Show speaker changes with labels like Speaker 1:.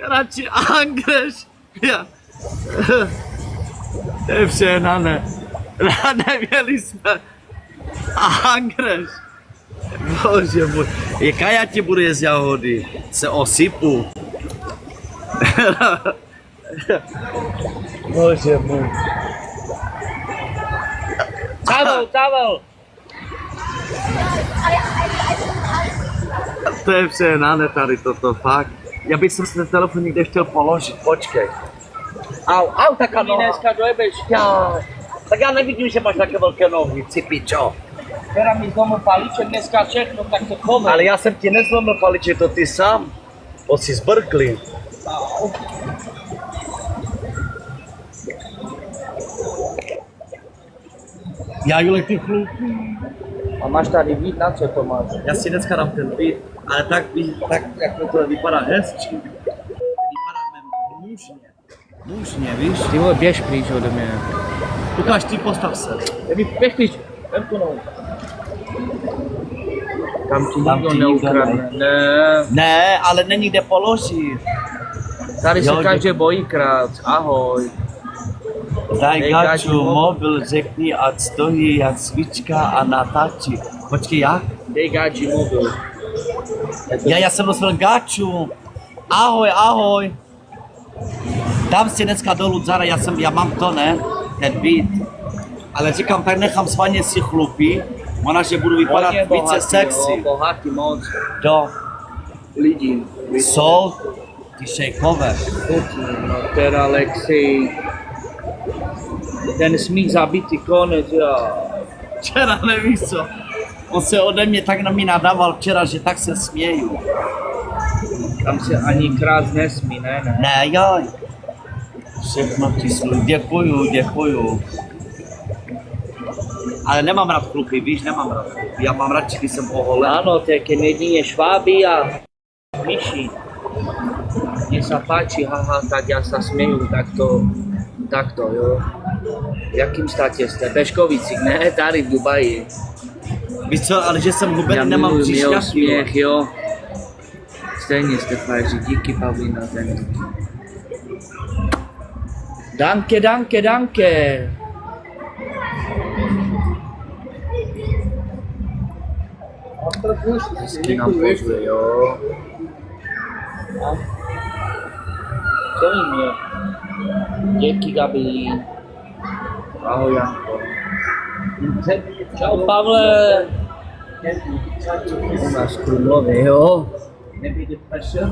Speaker 1: Radši Angreš. Já. To je přehnané. Neměli jsme Angreš. Bože můj. Jaká já ti budu jíst jahody? Se osypu. Bože můj.
Speaker 2: Tavel.
Speaker 1: To je přehnané tady toto, fakt. Já bych si ten telefon někde chtěl položit, počkej. Au, taká noha.
Speaker 2: Dneska dojebeš.
Speaker 1: Já. Tak já nevidím, že máš také velké nohy, cipičo.
Speaker 2: Včera mi zlomil palíček, dneska všechno, tak to kome.
Speaker 1: Ale já jsem ti nezlomil paliček, to ty sám. On si zbrkli. Já Julek, ty chlupí.
Speaker 2: A máš tady vid, na co to máš?
Speaker 1: Já si dneska dám ten vid, ale tak jak to vypadá hezčí. Vypadáme mužně, víš?
Speaker 2: Ty vole, běž pryč ode mě.
Speaker 1: Ukáž ty, postav se.
Speaker 2: Běž pryč, vem tu nohu. Tam ti
Speaker 1: Tam
Speaker 2: nikdo
Speaker 1: ti nikdo
Speaker 2: neukradne.
Speaker 1: Ne, ale není kde položit.
Speaker 2: Tady se
Speaker 1: Jo,
Speaker 2: každý bojí krát. Ahoj.
Speaker 1: Daj Gaču mobil, řekni, ať stojí jak svíčka a natáčí. Počkej, jak?
Speaker 2: Dej Gači mobil.
Speaker 1: Já jsem nosil Gaču. Ahoj. Dám si dneska dolů Zara, já mám to, ne? Ten beat. Ale říkám, tak nechám svaně si chlupí. Ona, že budu vypadat více sexy.
Speaker 2: Bohatý moc.
Speaker 1: To
Speaker 2: Lidi.
Speaker 1: jsou ty šejkové.
Speaker 2: No teda Lexi. Ten smích zabitý konec, já.
Speaker 1: Včera nevíš co. On se ode mě tak na mě nadával včera, že tak se směju.
Speaker 2: Tam se ani krát nesmí, ne?
Speaker 1: Ne, joj. Všechno ti sluji. Děkuju. Ale nemám rád chlupy, víš, nemám rád chlupy. Já mám radši, když jsem poholen.
Speaker 2: Áno, to je keď jedině šváby a myši. Mne sa páči, haha, tak ja sa smeju, takto, jo. Jakým státe ste? Peškovici, ne? Tady v Dubaji.
Speaker 1: Víš co, ale že jsem hubený, nemám
Speaker 2: miluju
Speaker 1: příšťaky.
Speaker 2: směch, jo. Stejně jste fajři, díky Pavlína, ten. Danke. Vždycky nám pozve, jo. Co jim je? Díky Gabi. Ahoj Janko. Čau Pavle. U nás Krumlově, jo.
Speaker 1: Nebyde pršet.